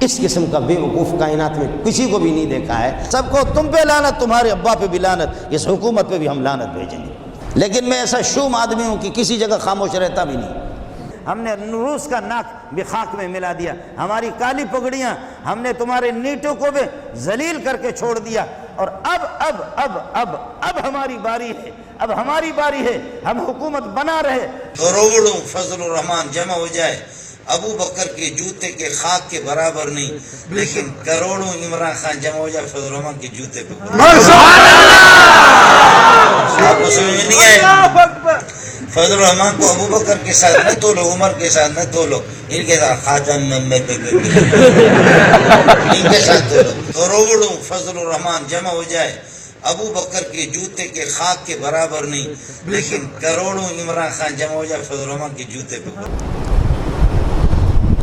اس قسم کا بے وقوف کائنات میں کسی کو بھی نہیں دیکھا ہے۔ سب کو تم پہ لعنت، تمہارے ابا پہ بھی لعنت، اس حکومت پہ بھی ہم لعنت بھیجیں گے۔ لیکن میں ایسا شوم آدمی ہوں کہ کسی جگہ خاموش رہتا بھی نہیں۔ ہم نے روس کا ناک بھی خاک میں ملا دیا، ہماری کالی پگڑیاں ہم نے تمہارے نیٹوں کو بھی ذلیل کر کے چھوڑ دیا، اور اب ہماری باری ہے، اب ہماری باری ہے، ہم حکومت بنا رہے۔ کروڑوں فضل الرحمان جمع ہو جائے ابو بکر کے جوتے کے خاک کے برابر نہیں، لیکن کروڑوں عمران خان جمع ہو جائے فضل الرحمان کے جوتے پہ۔ آپ کو سمجھ میں نہیں آئے؟ فضل الرحمان کو ابو بکر کے ساتھ نہ تولو، عمر کے ساتھ نہ تولو، ان کے ساتھ خاتم میں ان کے ساتھ تولو۔ کروڑوں فضل الرحمان جمع ہو جائے ابو بکر کے جوتے کے خاک کے برابر نہیں، لیکن کروڑوں عمران خان جمع ہو جائے فضل الرحمان کے جوتے پہ۔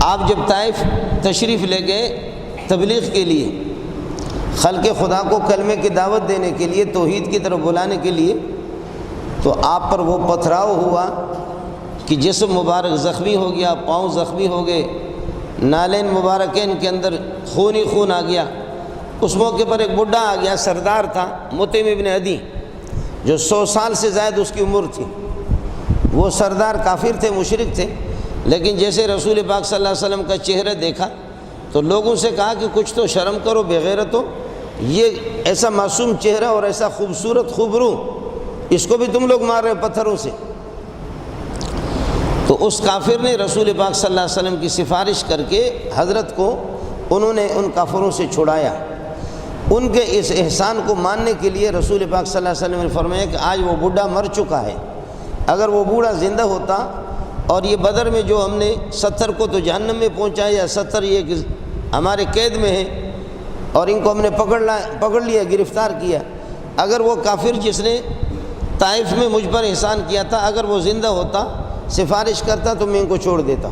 آپ جب طائف تشریف لے گئے تبلیغ کے لیے، خلق خدا کو کلمے کی دعوت دینے کے لیے، توحید کی طرف بلانے کے لیے، تو آپ پر وہ پتھراؤ ہوا کہ جسم مبارک زخمی ہو گیا، پاؤں زخمی ہو گئے، نالین مبارکین کے اندر خون ہی خون آ گیا۔ اس موقع پر ایک بڈھا آ گیا، سردار تھا مطعم ابن عدی، جو 100 سال سے زائد اس کی عمر تھی۔ وہ سردار کافر تھے، مشرک تھے، لیکن جیسے رسول پاک صلی اللہ علیہ وسلم کا چہرہ دیکھا تو لوگوں سے کہا کہ کچھ تو شرم کرو، بے غیرتو، یہ ایسا معصوم چہرہ اور ایسا خوبصورت خوبرو، اس کو بھی تم لوگ مار رہے پتھروں سے۔ تو اس کافر نے رسول پاک صلی اللہ علیہ وسلم کی سفارش کر کے حضرت کو انہوں نے ان کافروں سے چھڑایا۔ ان کے اس احسان کو ماننے کے لیے رسول پاک صلی اللہ علیہ وسلم نے فرمایا کہ آج وہ بوڑھا مر چکا ہے، اگر وہ بوڑھا زندہ ہوتا اور یہ بدر میں جو ہم نے 70 کو تو جہنم میں پہنچایا، یا 70 یہ کہ ہمارے قید میں ہیں اور ان کو ہم نے پکڑ لیا، گرفتار کیا، اگر وہ کافر جس نے طائف میں مجھ پر احسان کیا تھا، اگر وہ زندہ ہوتا، سفارش کرتا تو میں ان کو چھوڑ دیتا۔